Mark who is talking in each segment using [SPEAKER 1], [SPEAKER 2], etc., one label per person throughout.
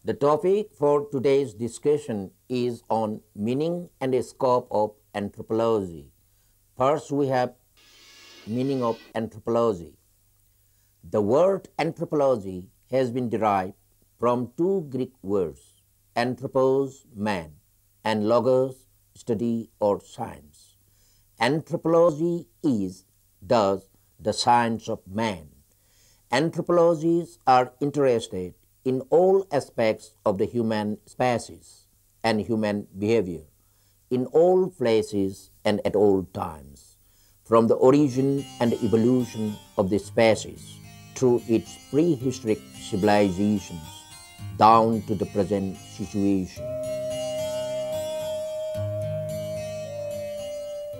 [SPEAKER 1] The topic for today's discussion is on meaning and scope of anthropology. First, we have meaning of anthropology. The word anthropology has been derived from two Greek words, anthropos, man, and logos, study or science. Anthropology is, thus, the science of man. Anthropologists are interested in all aspects of the human species and human behavior, in all places and at all times, from the origin and evolution of the species through its prehistoric civilizations down to the present situation.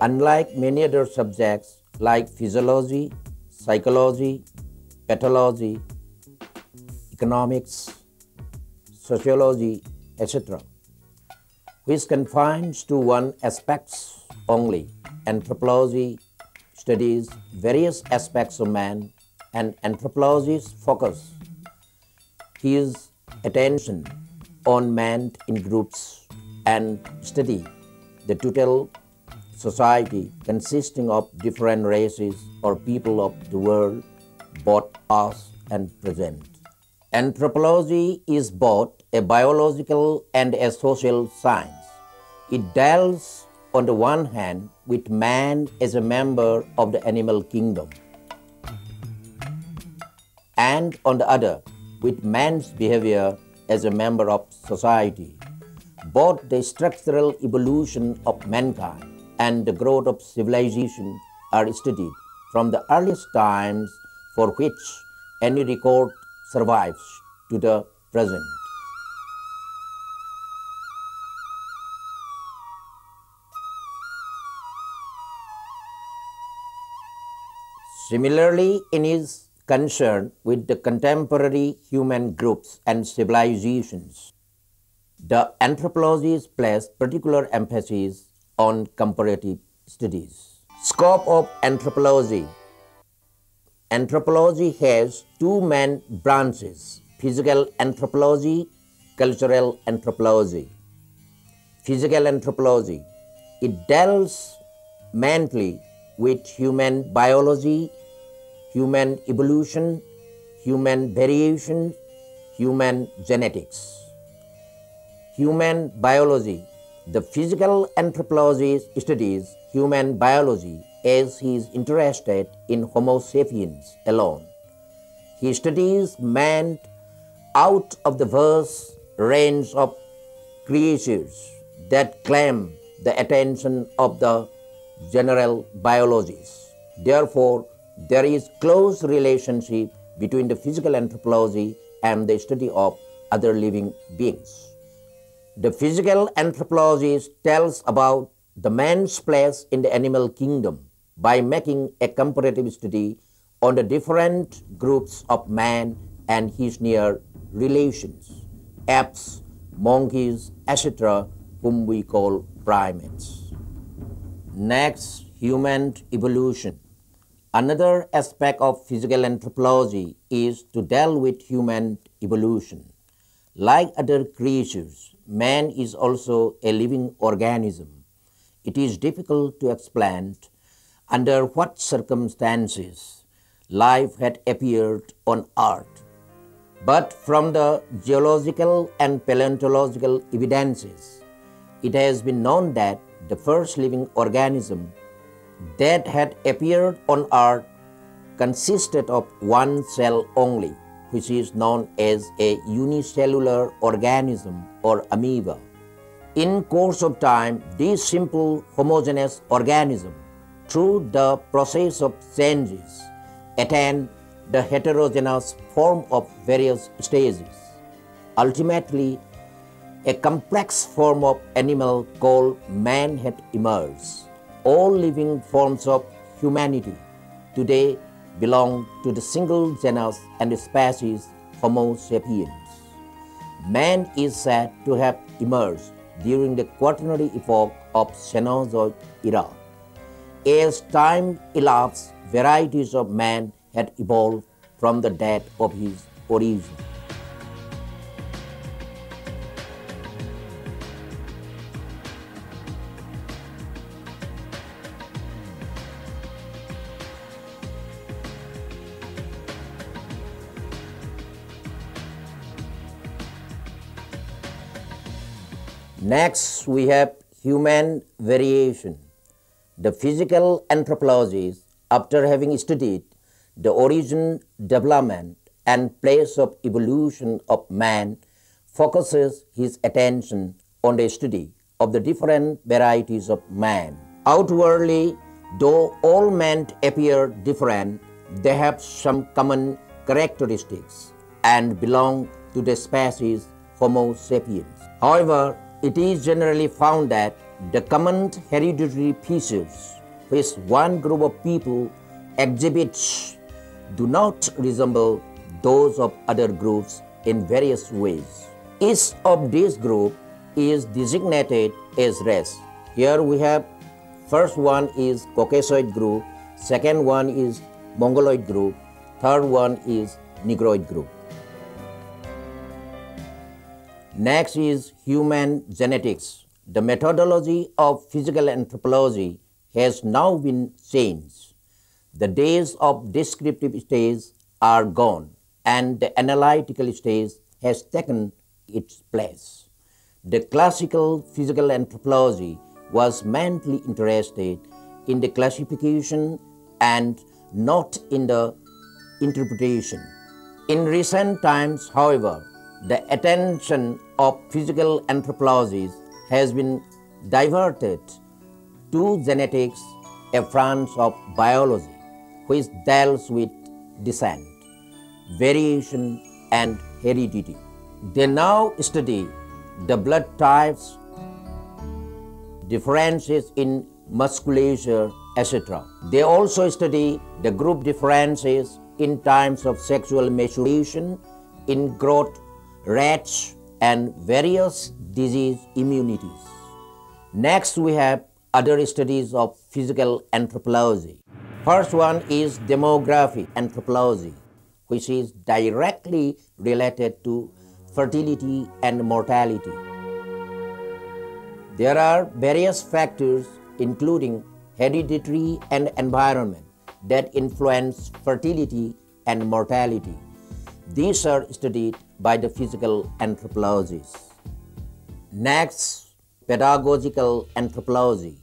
[SPEAKER 1] Unlike many other subjects like physiology, psychology, pathology, economics, sociology, etc., which confines to one aspect only, anthropology studies various aspects of man, and anthropologists focus his attention on man in groups and study the total society consisting of different races or people of the world, both past and present. Anthropology is both a biological and a social science. It deals on the one hand with man as a member of the animal kingdom, and on the other with man's behavior as a member of society. Both the structural evolution of mankind and the growth of civilization are studied from the earliest times, for which any record survives to the present. Similarly, in his concern with the contemporary human groups and civilizations, the anthropologists place particular emphasis on comparative studies. Scope of anthropology. Anthropology has two main branches, physical anthropology, cultural anthropology. Physical anthropology, it deals mainly with human biology, human evolution, human variation, human genetics. Human biology. The physical anthropologist studies human biology as he is interested in Homo sapiens alone. He studies man out of the vast range of creatures that claim the attention of the general biologists. Therefore, there is close relationship between the physical anthropology and the study of other living beings. The physical anthropologist tells about the man's place in the animal kingdom by making a comparative study on the different groups of man and his near relations, apes, monkeys, etc., whom we call primates. Next, human evolution. Another aspect of physical anthropology is to deal with human evolution. Like other creatures, man is also a living organism. It is difficult to explain under what circumstances life had appeared on earth. But from the geological and paleontological evidences, it has been known that the first living organism that had appeared on earth consisted of one cell only, which is known as a unicellular organism or amoeba. In course of time, this simple homogeneous organism, through the process of changes, attained the heterogeneous form of various stages. Ultimately, a complex form of animal called man had emerged. All living forms of humanity today belong to the single genus and species Homo sapiens. Man is said to have emerged during the Quaternary epoch of Cenozoic era. As time elapsed, varieties of man had evolved from the date of his origin. Next, we have human variation. The physical anthropologists, after having studied the origin, development, and place of evolution of man, focuses his attention on the study of the different varieties of man. Outwardly, though all men appear different, they have some common characteristics and belong to the species Homo sapiens. However, it is generally found that the common hereditary features which one group of people exhibits do not resemble those of other groups in various ways. Each of these groups is designated as race. Here we have first one is Caucasoid group, second one is Mongoloid group, third one is Negroid group. Next is human genetics. The methodology of physical anthropology has now been changed. The days of descriptive stage are gone and the analytical stage has taken its place. The classical physical anthropology was mainly interested in the classification and not in the interpretation. In recent times, however, the attention of physical anthropologists has been diverted to genetics, a branch of biology which deals with descent, variation, and heredity. They now study the blood types, differences in musculature, etc. They also study the group differences in times of sexual maturation, in growth rates, and various disease immunities. Next, we have other studies of physical anthropology. First one is demographic anthropology, which is directly related to fertility and mortality. There are various factors, including hereditary and environment, that influence fertility and mortality. These are studied by the physical anthropologists. Next, pedagogical anthropology.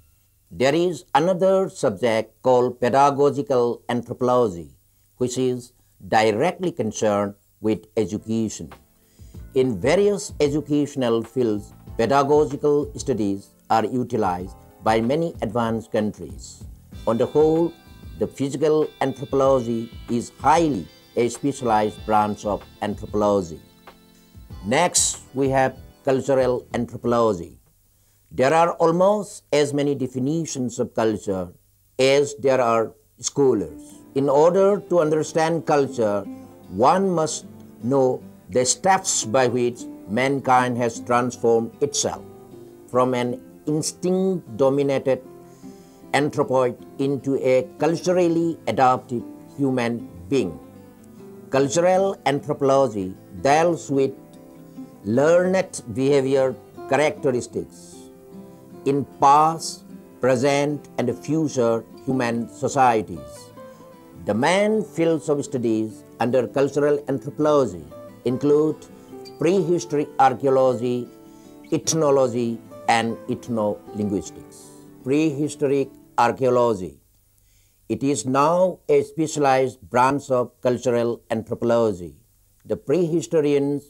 [SPEAKER 1] There is another subject called pedagogical anthropology, which is directly concerned with education. In various educational fields, pedagogical studies are utilized by many advanced countries. On the whole, the physical anthropology is highly a specialized branch of anthropology. Next, we have cultural anthropology. There are almost as many definitions of culture as there are scholars. In order to understand culture, one must know the steps by which mankind has transformed itself from an instinct-dominated anthropoid into a culturally adaptive human being. Cultural anthropology deals with learned behavior characteristics in past, present, and future human societies. The main fields of studies under cultural anthropology include prehistory archaeology, ethnology, and ethno-linguistics. Prehistoric archaeology. It is now a specialized branch of cultural anthropology. The prehistorians,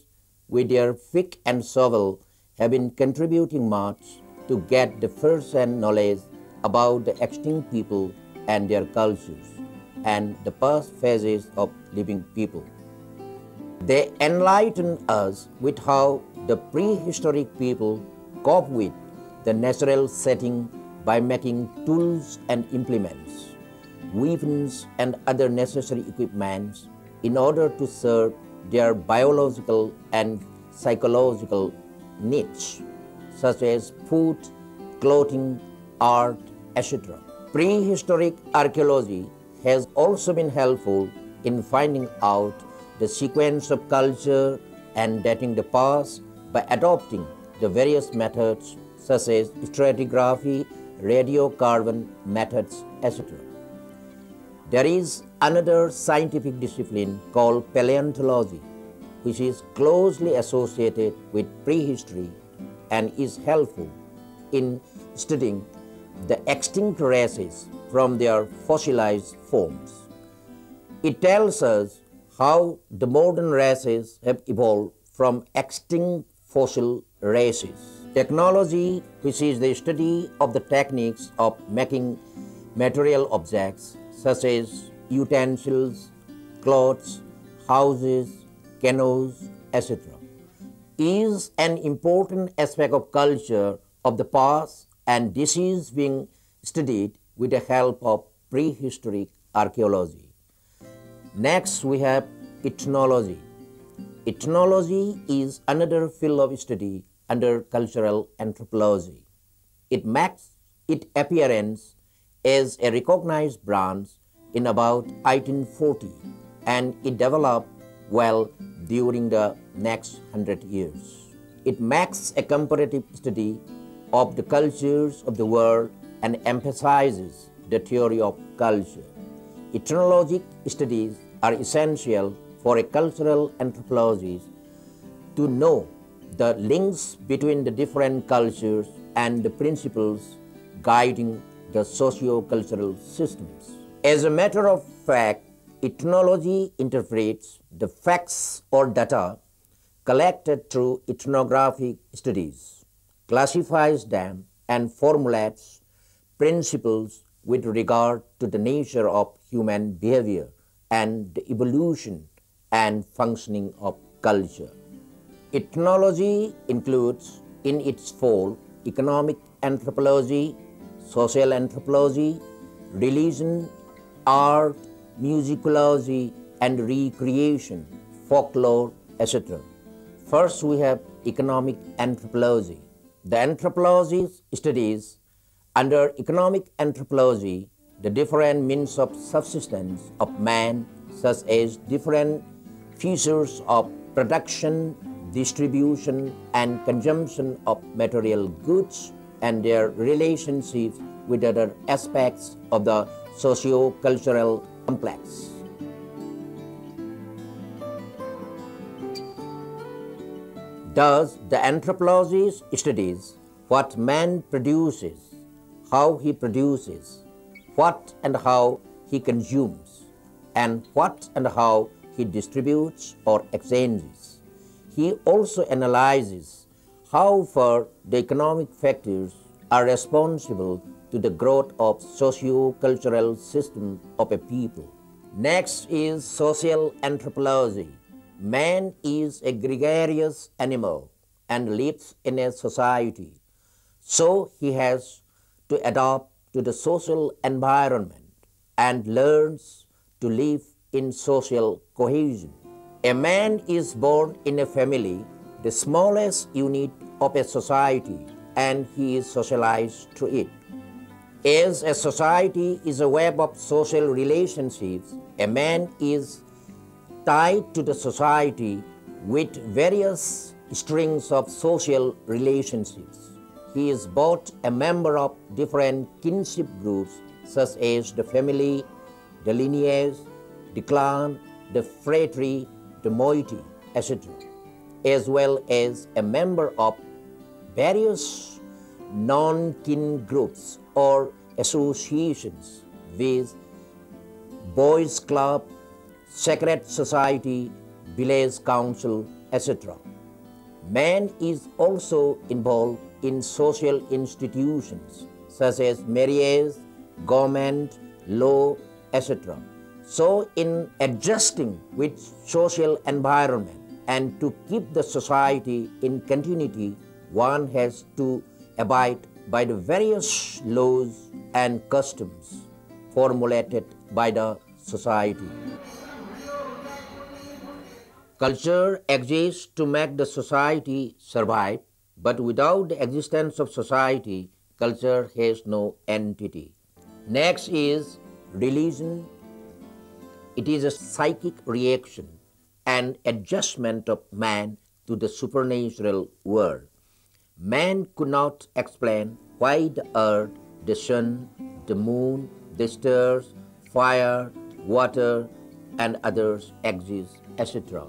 [SPEAKER 1] with their pick and shovel, have been contributing much to get the first-hand knowledge about the extinct people and their cultures and the past phases of living people. They enlighten us with how the prehistoric people cope with the natural setting by making tools and implements, weapons and other necessary equipments in order to serve their biological and psychological needs, such as food, clothing, art, etc. Prehistoric archaeology has also been helpful in finding out the sequence of culture and dating the past by adopting the various methods such as stratigraphy, radiocarbon methods, etc. There is another scientific discipline called paleontology, which is closely associated with prehistory and is helpful in studying the extinct races from their fossilized forms. It tells us how the modern races have evolved from extinct fossil races. Technology, which is the study of the techniques of making material objects such as utensils, clothes, houses, canoes, etc., is an important aspect of culture of the past, and this is being studied with the help of prehistoric archaeology. Next, we have ethnology. Ethnology is another field of study under cultural anthropology. It makes its appearance as a recognized branch in about 1840, and it developed well during the next 100 years. It makes a comparative study of the cultures of the world and emphasizes the theory of culture. Ethnologic studies are essential for a cultural anthropologist to know the links between the different cultures and the principles guiding the socio-cultural systems. As a matter of fact, ethnology interprets the facts or data collected through ethnographic studies, classifies them, and formulates principles with regard to the nature of human behavior and the evolution and functioning of culture. Ethnology includes in its fold economic anthropology, social anthropology, religion, art, musicology, and recreation, folklore, etc. First, we have economic anthropology. The anthropology studies under economic anthropology the different means of subsistence of man, such as different features of production, distribution, and consumption of material goods and their relationships with other aspects of the socio-cultural complex. Thus, the anthropologist studies what man produces, how he produces, what and how he consumes, and what and how he distributes or exchanges. He also analyzes how far the economic factors are responsible to the growth of socio-cultural system of a people. Next is social anthropology. Man is a gregarious animal and lives in a society, so he has to adapt to the social environment and learns to live in social cohesion. A man is born in a family, the smallest unit of a society, and he is socialized through it. As a society is a web of social relationships, a man is tied to the society with various strings of social relationships. He is both a member of different kinship groups such as the family, the lineage, the clan, the phratry, the moiety, etc., as well as a member of various non-kin groups or associations with boys' club, secret society, village council, etc. Man is also involved in social institutions such as marriage, government, law, etc. So, in adjusting with social environment and to keep the society in continuity, one has to abide by the various laws and customs formulated by the society. Culture exists to make the society survive, but without the existence of society, culture has no entity. Next is religion. It is a psychic reaction and adjustment of man to the supernatural world. Man could not explain why the earth, the sun, the moon, the stars, fire, water, and others exist, etc.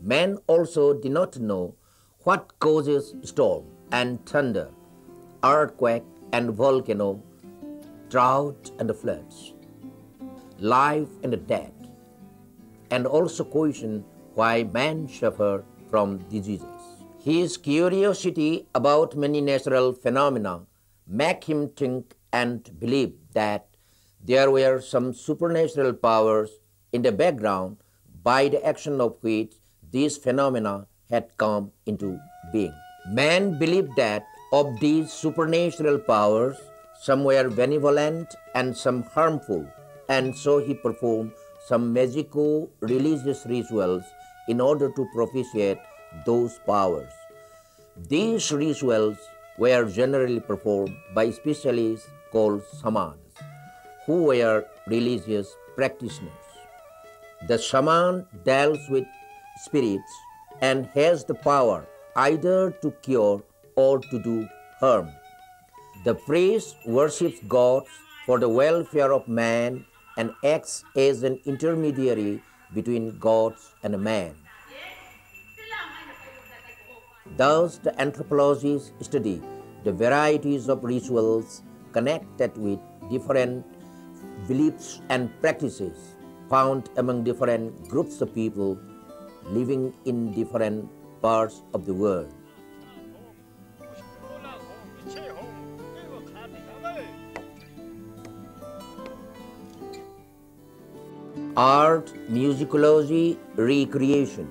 [SPEAKER 1] Man also did not know what causes storm, and thunder, earthquake and volcano, drought and floods, life and death, and also question why man suffer from diseases. His curiosity about many natural phenomena make him think and believe that there were some supernatural powers in the background by the action of which these phenomena had come into being. Man believed that of these supernatural powers, some were benevolent and some harmful, and so he performed some magico-religious rituals in order to propitiate those powers. These rituals were generally performed by specialists called shamans, who were religious practitioners. The shaman deals with spirits and has the power either to cure or to do harm. The priest worships gods for the welfare of man and acts as an intermediary between gods and man. Thus, the anthropologists study the varieties of rituals connected with different beliefs and practices found among different groups of people living in different parts of the world. Art, musicology, recreation.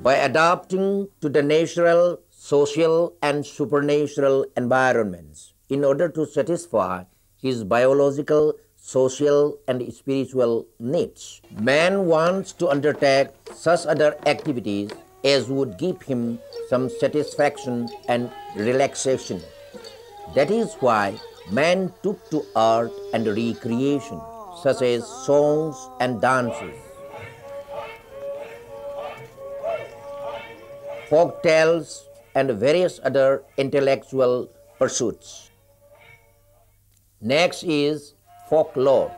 [SPEAKER 1] By adapting to the natural, social, and supernatural environments in order to satisfy his biological, social, and spiritual needs, man wants to undertake such other activities as would give him some satisfaction and relaxation. That is why man took to art and recreation, such as songs and dances, folk tales, and various other intellectual pursuits. Next is folklore.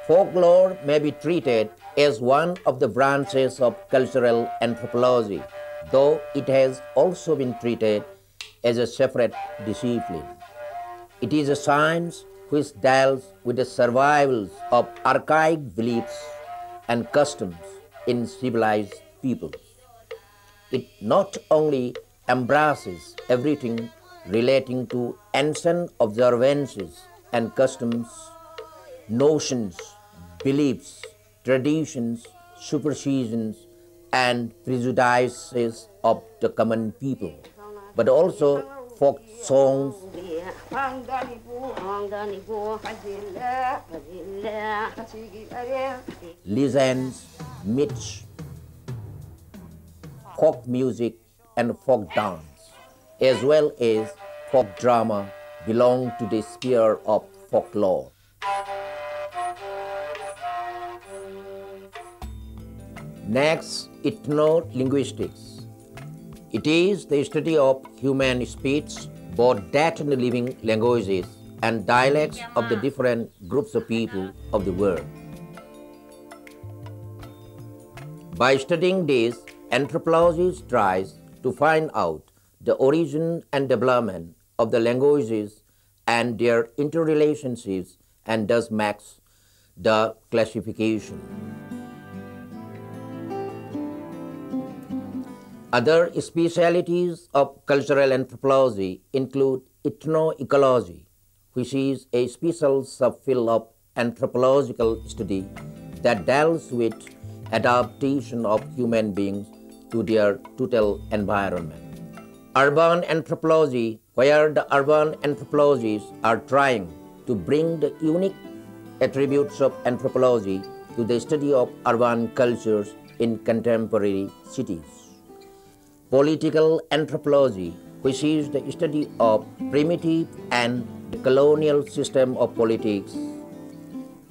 [SPEAKER 1] Folklore may be treated as one of the branches of cultural anthropology, though it has also been treated as a separate discipline. It is a science which deals with the survivals of archaic beliefs and customs in civilized peoples. It not only embraces everything relating to ancient observances and customs, notions, beliefs, traditions, superstitions, and prejudices of the common people, but also folk songs, legends, myths, folk music, and folk dance, as well as folk drama, belong to the sphere of folklore. Next, ethno-linguistics. It is the study of human speech, both dead and living languages and dialects of the different groups of people of the world. By studying this, anthropology tries to find out the origin and development of the languages and their interrelationships, and thus makes the classification. Other specialities of cultural anthropology include ethnoecology, which is a special subfield of anthropological study that deals with adaptation of human beings to their total environment. Urban anthropology, where the urban anthropologists are trying to bring the unique attributes of anthropology to the study of urban cultures in contemporary cities. Political anthropology, which is the study of primitive and the colonial system of politics.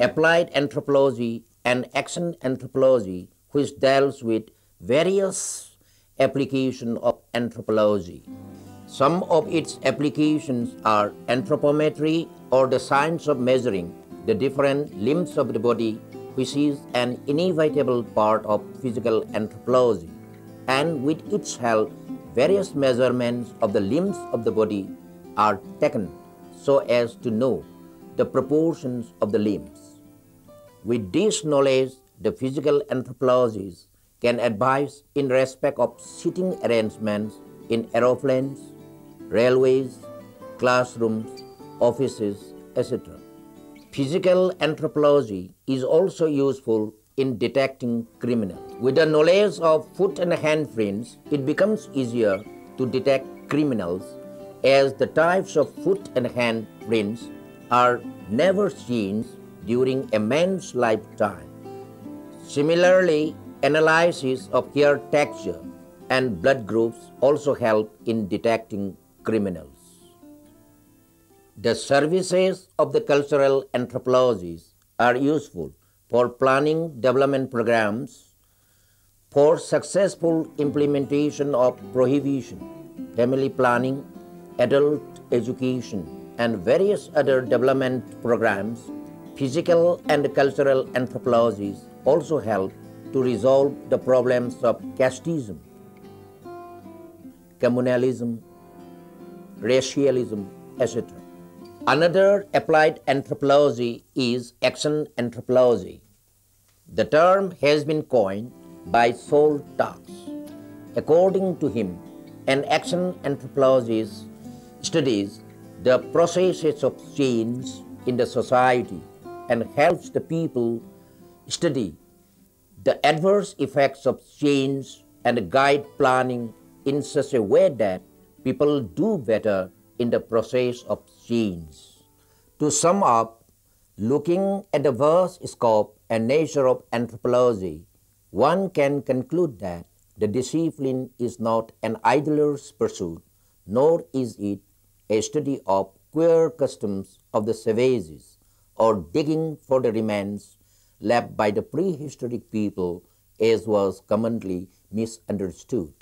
[SPEAKER 1] Applied anthropology and action anthropology, which deals with various applications of anthropology. Some of its applications are anthropometry, or the science of measuring the different limbs of the body, which is an inevitable part of physical anthropology, and with its help, various measurements of the limbs of the body are taken so as to know the proportions of the limbs. With this knowledge, the physical anthropologists can advise in respect of seating arrangements in aeroplanes, railways, classrooms, offices, etc. Physical anthropology is also useful in detecting criminals. With the knowledge of foot and hand prints, it becomes easier to detect criminals as the types of foot and hand prints are never seen during a man's lifetime. Similarly, analysis of hair texture and blood groups also help in detecting criminals. The services of the cultural anthropologists are useful for planning development programs, for successful implementation of prohibition, family planning, adult education, and various other development programs. Physical and cultural anthropologists also help to resolve the problems of casteism, communalism, racialism, etc. Another applied anthropology is action anthropology. The term has been coined by Saul Talks. According to him, an action anthropologist studies the processes of change in the society and helps the people study the adverse effects of change and guide planning in such a way that people do better in the process of change. To sum up, looking at the vast scope and nature of anthropology, one can conclude that the discipline is not an idler's pursuit, nor is it a study of queer customs of the savages or digging for the remains left by the prehistoric people, as was commonly misunderstood.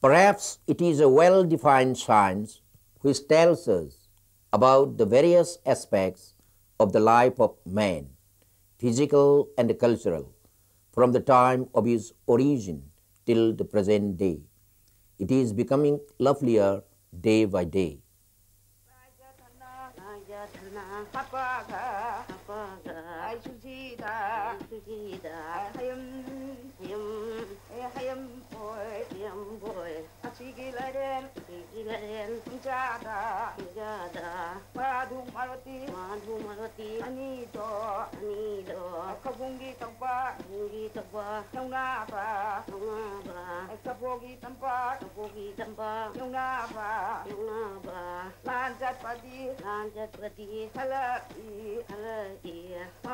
[SPEAKER 1] Perhaps it is a well-defined science which tells us about the various aspects of the life of man, physical and cultural, from the time of his origin till the present day. It is becoming lovelier day by day.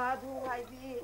[SPEAKER 2] Madu hai bi,